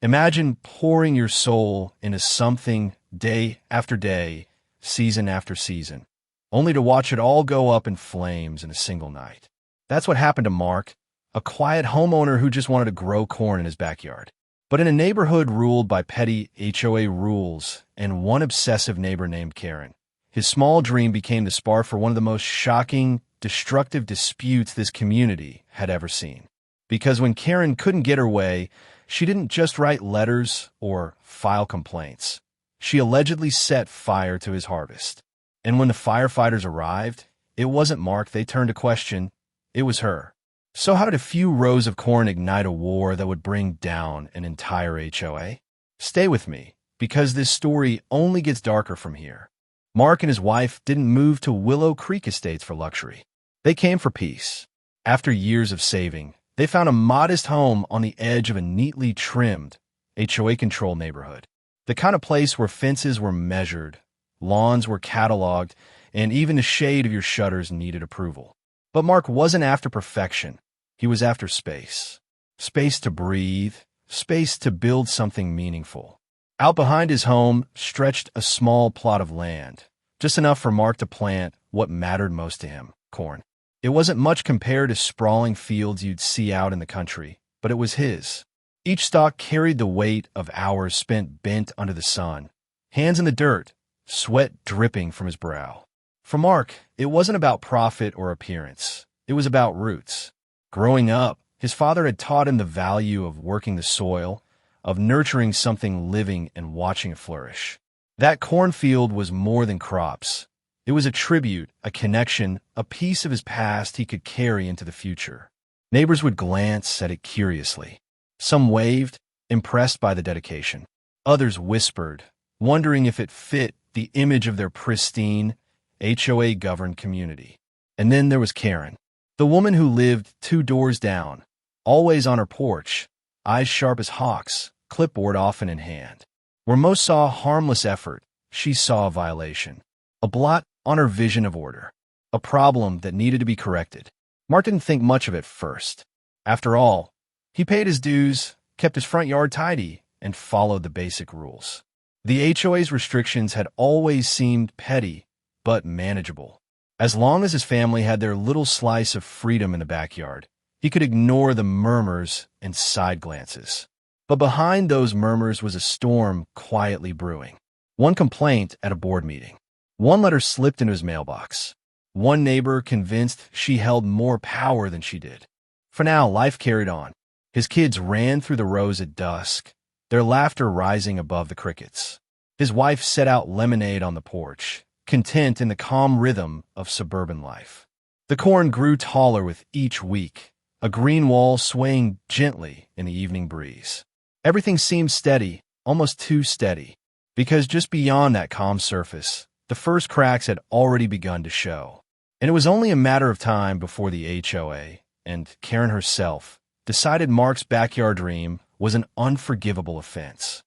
Imagine pouring your soul into something day after day, season after season, only to watch it all go up in flames in a single night. That's what happened to Mark, a quiet homeowner who just wanted to grow corn in his backyard. But in a neighborhood ruled by petty HOA rules and one obsessive neighbor named Karen, his small dream became the spark for one of the most shocking, destructive disputes this community had ever seen. Because when Karen couldn't get her way, she didn't just write letters or file complaints. She allegedly set fire to his harvest. And when the firefighters arrived, it wasn't Mark they turned to question, it was her. So how did a few rows of corn ignite a war that would bring down an entire HOA? Stay with me, because this story only gets darker from here. Mark and his wife didn't move to Willow Creek Estates for luxury. They came for peace. After years of saving, they found a modest home on the edge of a neatly trimmed, HOA-controlled neighborhood. The kind of place where fences were measured, lawns were cataloged, and even the shade of your shutters needed approval. But Mark wasn't after perfection. He was after space. Space to breathe, space to build something meaningful. Out behind his home stretched a small plot of land, just enough for Mark to plant what mattered most to him, corn. It wasn't much compared to sprawling fields you'd see out in the country, but it was his. Each stalk carried the weight of hours spent bent under the sun, hands in the dirt, sweat dripping from his brow. For Mark, it wasn't about profit or appearance. It was about roots. Growing up, his father had taught him the value of working the soil, of nurturing something living and watching it flourish. That cornfield was more than crops. It was a tribute, a connection, a piece of his past he could carry into the future. Neighbors would glance at it curiously. Some waved, impressed by the dedication. Others whispered, wondering if it fit the image of their pristine, HOA-governed community. And then there was Karen, the woman who lived 2 doors down, always on her porch, eyes sharp as hawks, clipboard often in hand. Where most saw harmless effort, she saw a violation, a blot on her vision of order, a problem that needed to be corrected. Mark didn't think much of it first. After all, he paid his dues, kept his front yard tidy, and followed the basic rules. The HOA's restrictions had always seemed petty, but manageable. As long as his family had their little slice of freedom in the backyard, he could ignore the murmurs and side glances. But behind those murmurs was a storm quietly brewing. One complaint at a board meeting. One letter slipped into his mailbox. One neighbor convinced she held more power than she did. For now, life carried on. His kids ran through the rows at dusk, their laughter rising above the crickets. His wife set out lemonade on the porch, content in the calm rhythm of suburban life. The corn grew taller with each week, a green wall swaying gently in the evening breeze. Everything seemed steady, almost too steady, because just beyond that calm surface, the first cracks had already begun to show. And it was only a matter of time before the HOA, and Karen herself, decided Mark's backyard dream was an unforgivable offense.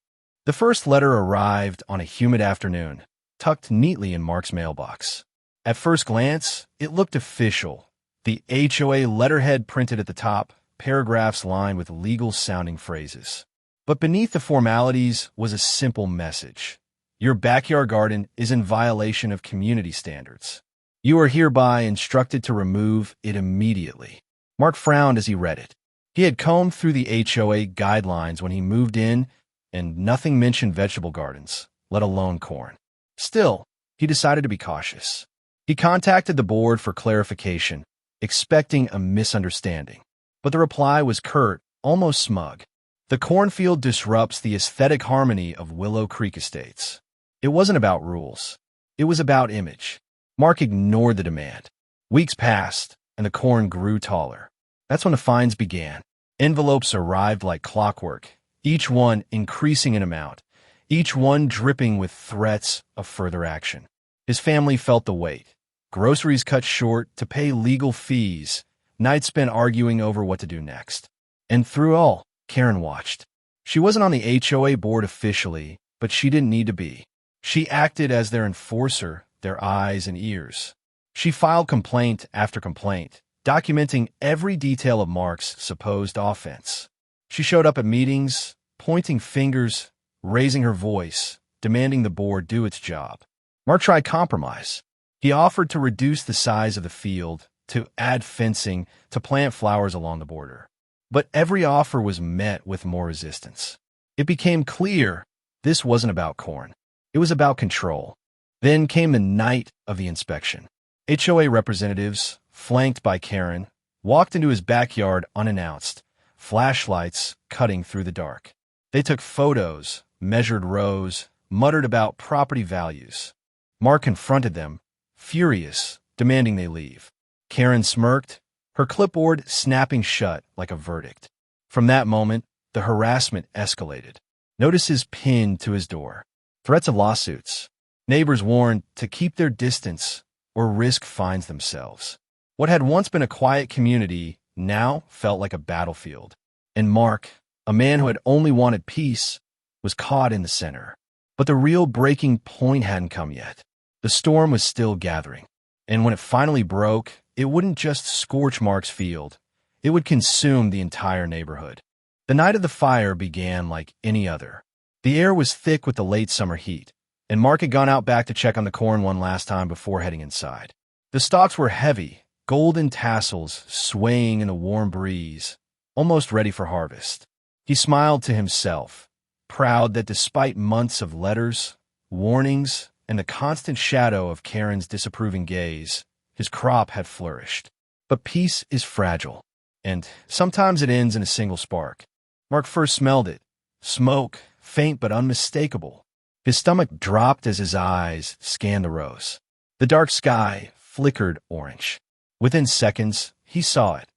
The first letter arrived on a humid afternoon, tucked neatly in Mark's mailbox. At first glance, it looked official. The HOA letterhead printed at the top, paragraphs lined with legal-sounding phrases. But beneath the formalities was a simple message. Your backyard garden is in violation of community standards. You are hereby instructed to remove it immediately. Mark frowned as he read it. He had combed through the HOA guidelines when he moved in, and nothing mentioned vegetable gardens, let alone corn. Still, he decided to be cautious. He contacted the board for clarification, expecting a misunderstanding. But the reply was curt, almost smug. The cornfield disrupts the aesthetic harmony of Willow Creek Estates. It wasn't about rules. It was about image. Mark ignored the demand. Weeks passed, and the corn grew taller. That's when the fines began. Envelopes arrived like clockwork, each one increasing in amount, each one dripping with threats of further action. His family felt the weight. Groceries cut short to pay legal fees, nights spent arguing over what to do next. And through all, Karen watched. She wasn't on the HOA board officially, but she didn't need to be. She acted as their enforcer, their eyes and ears. She filed complaint after complaint, documenting every detail of Mark's supposed offense. She showed up at meetings, pointing fingers, raising her voice, demanding the board do its job. Mark tried compromise. He offered to reduce the size of the field, to add fencing, to plant flowers along the border. But every offer was met with more resistance. It became clear this wasn't about corn. It was about control. Then came the night of the inspection. HOA representatives, flanked by Karen, walked into his backyard unannounced, flashlights cutting through the dark. They took photos, measured rows, muttered about property values. Mark confronted them, furious, demanding they leave. Karen smirked, her clipboard snapping shut like a verdict. From that moment, the harassment escalated. Notices pinned to his door. Threats of lawsuits. Neighbors warned to keep their distance or risk fines themselves. What had once been a quiet community now felt like a battlefield. And Mark, a man who had only wanted peace, was caught in the center. But the real breaking point hadn't come yet. The storm was still gathering. And when it finally broke, it wouldn't just scorch Mark's field. It would consume the entire neighborhood. The night of the fire began like any other. The air was thick with the late summer heat, and Mark had gone out back to check on the corn one last time before heading inside. The stalks were heavy, golden tassels swaying in a warm breeze, almost ready for harvest. He smiled to himself, proud that despite months of letters, warnings, and the constant shadow of Karen's disapproving gaze, his crop had flourished. But peace is fragile, and sometimes it ends in a single spark. Mark first smelled it. Smoke, faint but unmistakable. His stomach dropped as his eyes scanned the rows. The dark sky flickered orange. Within seconds, he saw it.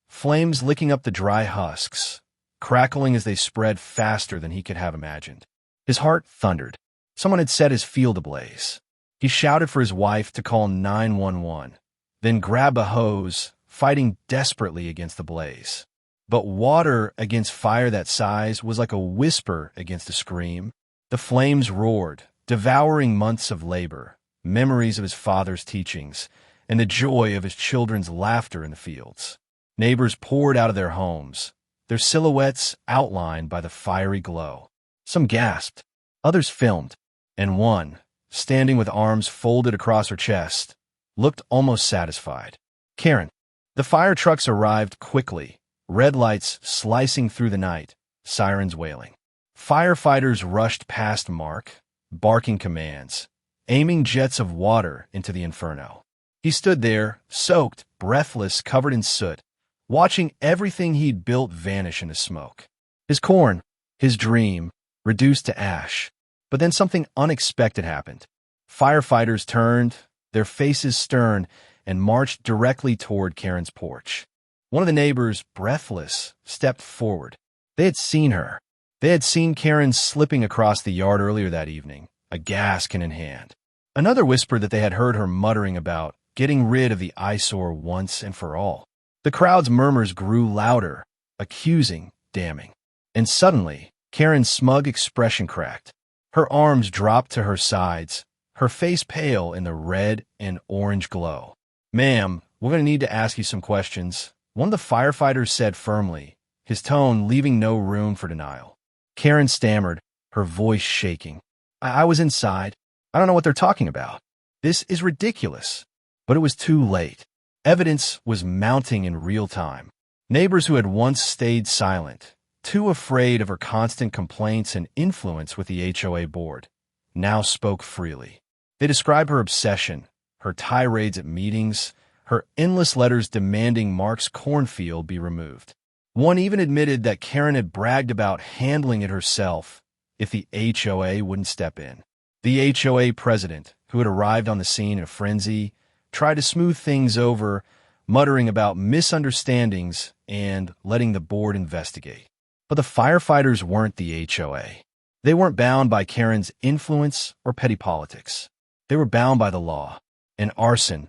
Flames licking up the dry husks, crackling as they spread faster than he could have imagined. His heart thundered. Someone had set his field ablaze. He shouted for his wife to call 911, then grabbed a hose, fighting desperately against the blaze. But water against fire that size was like a whisper against a scream. The flames roared, devouring months of labor, memories of his father's teachings, and the joy of his children's laughter in the fields. Neighbors poured out of their homes, their silhouettes outlined by the fiery glow. Some gasped, others filmed, and one, standing with arms folded across her chest, looked almost satisfied. Karen. The fire trucks arrived quickly, red lights slicing through the night, sirens wailing. Firefighters rushed past Mark, barking commands, aiming jets of water into the inferno. He stood there, soaked, breathless, covered in soot, watching everything he'd built vanish into smoke. His corn, his dream, reduced to ash. But then something unexpected happened. Firefighters turned, their faces stern, and marched directly toward Karen's porch. One of the neighbors, breathless, stepped forward. They had seen her. They had seen Karen slipping across the yard earlier that evening, a gas can in hand. Another whispered that they had heard her muttering about getting rid of the eyesore once and for all. The crowd's murmurs grew louder, accusing, damning. And suddenly, Karen's smug expression cracked. Her arms dropped to her sides, her face pale in the red and orange glow. "Ma'am, we're going to need to ask you some questions," one of the firefighters said firmly, his tone leaving no room for denial. Karen stammered, her voice shaking. I was inside. I don't know what they're talking about. This is ridiculous." But it was too late. Evidence was mounting in real time. Neighbors who had once stayed silent, too afraid of her constant complaints and influence with the HOA board, now spoke freely. They described her obsession, her tirades at meetings, her endless letters demanding Mark's cornfield be removed. One even admitted that Karen had bragged about handling it herself if the HOA wouldn't step in. The HOA president, who had arrived on the scene in a frenzy, tried to smooth things over, muttering about misunderstandings and letting the board investigate. But the firefighters weren't the HOA. They weren't bound by Karen's influence or petty politics. They were bound by the law. And arson,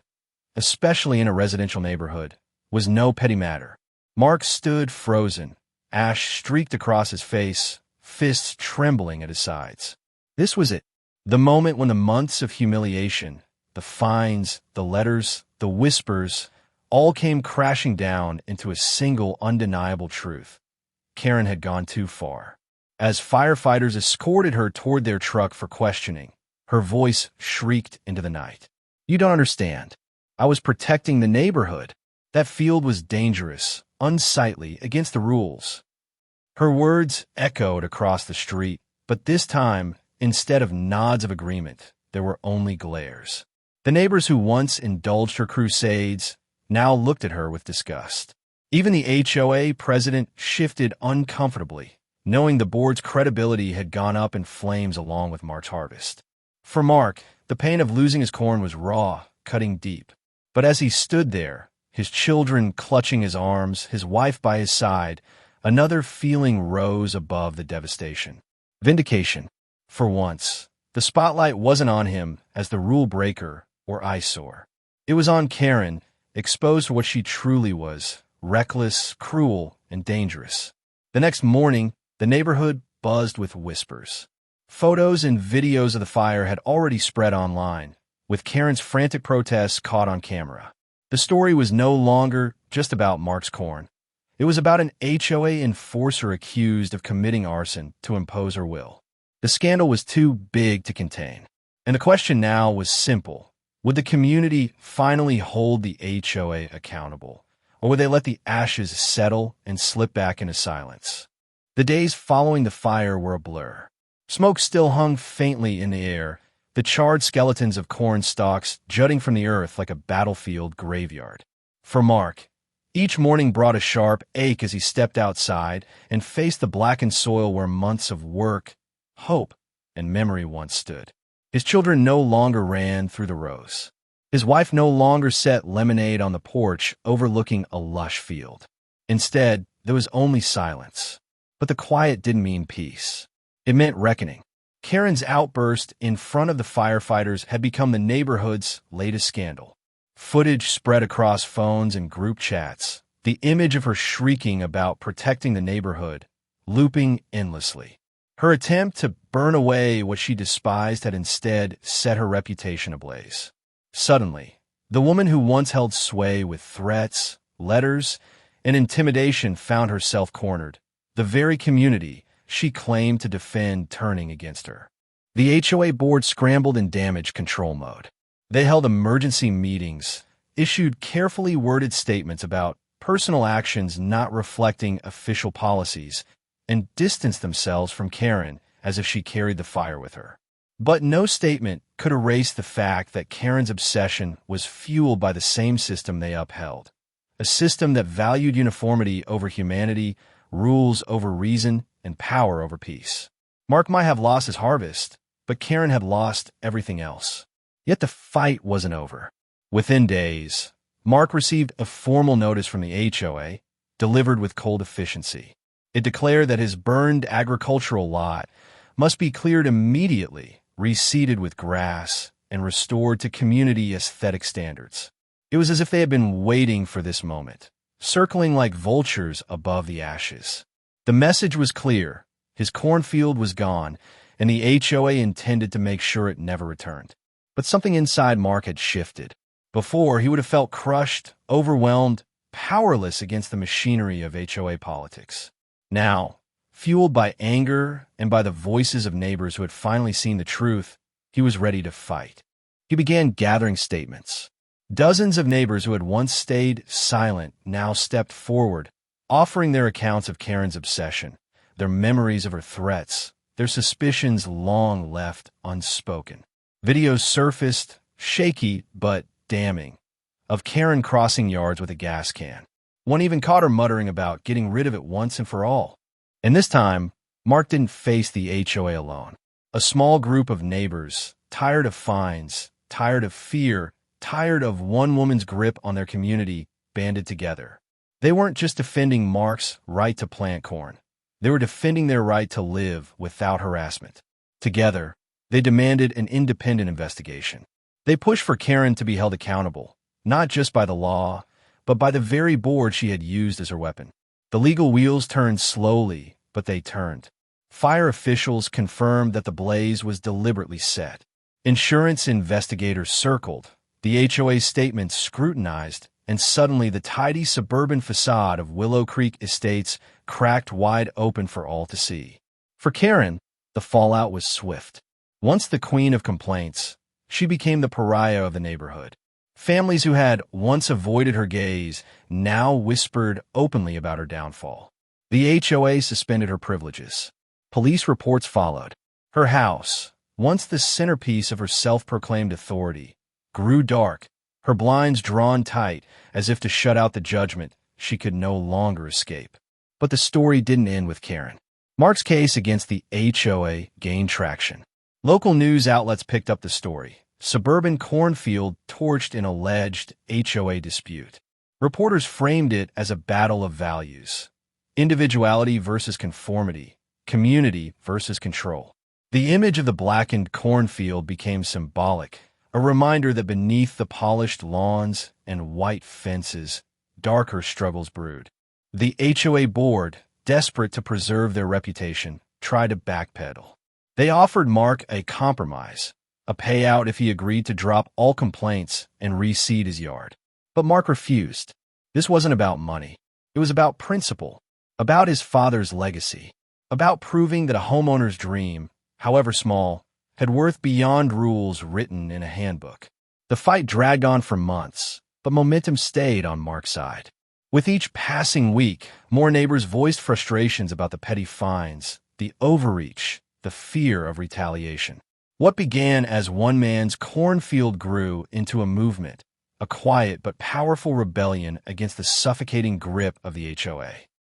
especially in a residential neighborhood, was no petty matter. Mark stood frozen, ash streaked across his face, fists trembling at his sides. This was it, the moment when the months of humiliation, the fines, the letters, the whispers, all came crashing down into a single undeniable truth. Karen had gone too far. As firefighters escorted her toward their truck for questioning, her voice shrieked into the night. "You don't understand. I was protecting the neighborhood. That field was dangerous, unsightly, against the rules." Her words echoed across the street, but this time, instead of nods of agreement, there were only glares. The neighbors who once indulged her crusades now looked at her with disgust. Even the HOA president shifted uncomfortably, knowing the board's credibility had gone up in flames along with Mark's harvest. For Mark, the pain of losing his corn was raw, cutting deep. But as he stood there, his children clutching his arms, his wife by his side, another feeling rose above the devastation. Vindication. For once, the spotlight wasn't on him as the rule breaker or eyesore. It was on Karen, exposed for what she truly was, reckless, cruel, and dangerous. The next morning, the neighborhood buzzed with whispers. Photos and videos of the fire had already spread online, with Karen's frantic protests caught on camera. The story was no longer just about Mark's corn. It was about an HOA enforcer accused of committing arson to impose her will. The scandal was too big to contain. And the question now was simple. Would the community finally hold the HOA accountable, or would they let the ashes settle and slip back into silence? The days following the fire were a blur. Smoke still hung faintly in the air, the charred skeletons of corn stalks jutting from the earth like a battlefield graveyard. For Mark, each morning brought a sharp ache as he stepped outside and faced the blackened soil where months of work, hope, and memory once stood. His children no longer ran through the rows. His wife no longer set lemonade on the porch overlooking a lush field. Instead, there was only silence. But the quiet didn't mean peace. It meant reckoning. Karen's outburst in front of the firefighters had become the neighborhood's latest scandal. Footage spread across phones and group chats, the image of her shrieking about protecting the neighborhood, looping endlessly. Her attempt to burn away what she despised had instead set her reputation ablaze. Suddenly, the woman who once held sway with threats, letters, and intimidation found herself cornered. The very community she claimed to defend turning against her. The HOA board scrambled in damage control mode. They held emergency meetings, issued carefully worded statements about personal actions not reflecting official policies, and distanced themselves from Karen as if she carried the fire with her. But no statement could erase the fact that Karen's obsession was fueled by the same system they upheld, a system that valued uniformity over humanity, rules over reason, and power over peace. Mark might have lost his harvest, but Karen had lost everything else. Yet the fight wasn't over. Within days, Mark received a formal notice from the HOA, delivered with cold efficiency. It declared that his burned agricultural lot must be cleared immediately, reseeded with grass, and restored to community aesthetic standards. It was as if they had been waiting for this moment, circling like vultures above the ashes. The message was clear. His cornfield was gone, and the HOA intended to make sure it never returned. But something inside Mark had shifted. Before, he would have felt crushed, overwhelmed, powerless against the machinery of HOA politics. Now, fueled by anger and by the voices of neighbors who had finally seen the truth, he was ready to fight. He began gathering statements. Dozens of neighbors who had once stayed silent now stepped forward, offering their accounts of Karen's obsession, their memories of her threats, their suspicions long left unspoken. Videos surfaced, shaky but damning, of Karen crossing yards with a gas can. One even caught her muttering about getting rid of it once and for all. And this time, Mark didn't face the HOA alone. A small group of neighbors, tired of fines, tired of fear, tired of one woman's grip on their community, banded together. They weren't just defending Mark's right to plant corn. They were defending their right to live without harassment. Together, they demanded an independent investigation. They pushed for Karen to be held accountable, not just by the law, but by the very board she had used as her weapon. The legal wheels turned slowly, but they turned. Fire officials confirmed that the blaze was deliberately set. Insurance investigators circled, the HOA statements scrutinized, and suddenly the tidy suburban facade of Willow Creek Estates cracked wide open for all to see. For Karen, the fallout was swift. Once the queen of complaints, she became the pariah of the neighborhood. Families who had once avoided her gaze now whispered openly about her downfall. The HOA suspended her privileges. Police reports followed. Her house, once the centerpiece of her self-proclaimed authority, grew dark, her blinds drawn tight as if to shut out the judgment she could no longer escape. But the story didn't end with Karen. Mark's case against the HOA gained traction. Local news outlets picked up the story. Suburban Cornfield torched an alleged HOA dispute. Reporters framed it as a battle of values. Individuality versus conformity, community versus control. The image of the blackened cornfield became symbolic, a reminder that beneath the polished lawns and white fences, darker struggles brewed. The HOA board, desperate to preserve their reputation, tried to backpedal. They offered Mark a compromise, a payout if he agreed to drop all complaints and reseed his yard. But Mark refused. This wasn't about money. It was about principle, about his father's legacy, about proving that a homeowner's dream, however small, had worth beyond rules written in a handbook. The fight dragged on for months, but momentum stayed on Mark's side. With each passing week, more neighbors voiced frustrations about the petty fines, the overreach, the fear of retaliation. What began as one man's cornfield grew into a movement, a quiet but powerful rebellion against the suffocating grip of the HOA.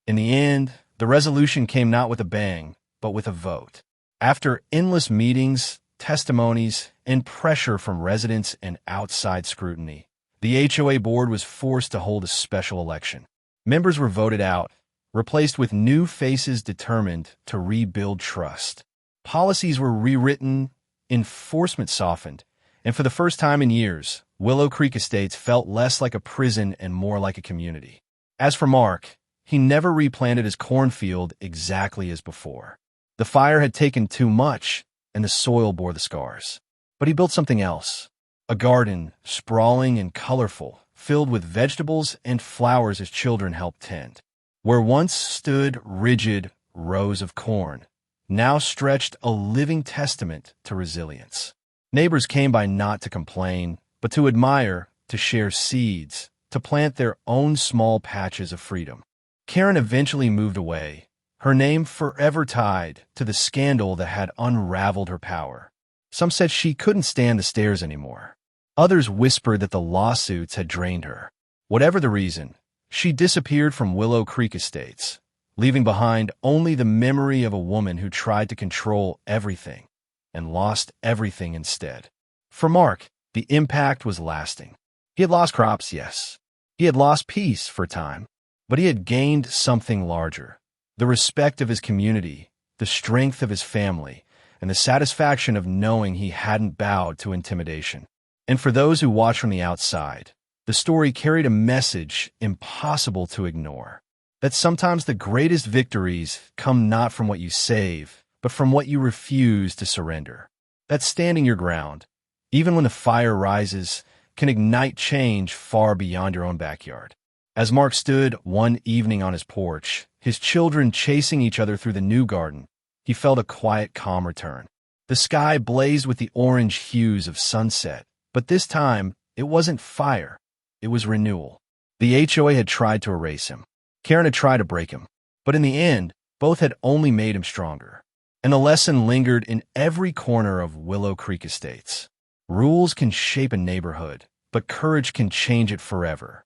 In the end, the resolution came not with a bang, but with a vote. After endless meetings, testimonies, and pressure from residents and outside scrutiny, the HOA board was forced to hold a special election. Members were voted out, replaced with new faces determined to rebuild trust. Policies were rewritten, enforcement softened, and for the first time in years, Willow Creek Estates felt less like a prison and more like a community. As for Mark, he never replanted his cornfield exactly as before. The fire had taken too much, and the soil bore the scars. But he built something else. A garden, sprawling and colorful, filled with vegetables and flowers his children helped tend. Where once stood rigid rows of corn, now stretched a living testament to resilience. Neighbors came by not to complain, but to admire, to share seeds, to plant their own small patches of freedom. Karen eventually moved away, her name forever tied to the scandal that had unraveled her power. Some said she couldn't stand the stairs anymore. Others whispered that the lawsuits had drained her. Whatever the reason, she disappeared from Willow Creek Estates, leaving behind only the memory of a woman who tried to control everything and lost everything instead. For Mark, the impact was lasting. He had lost crops, yes. He had lost peace for a time, but he had gained something larger: the respect of his community, the strength of his family, and the satisfaction of knowing he hadn't bowed to intimidation. And for those who watch from the outside, the story carried a message impossible to ignore: that sometimes the greatest victories come not from what you save, but from what you refuse to surrender. That standing your ground, even when the fire rises, can ignite change far beyond your own backyard. As Mark stood one evening on his porch, his children chasing each other through the new garden, he felt a quiet calm return. The sky blazed with the orange hues of sunset, but this time it wasn't fire, it was renewal. The HOA had tried to erase him. Karen had tried to break him. But in the end, both had only made him stronger. And the lesson lingered in every corner of Willow Creek Estates. Rules can shape a neighborhood, but courage can change it forever.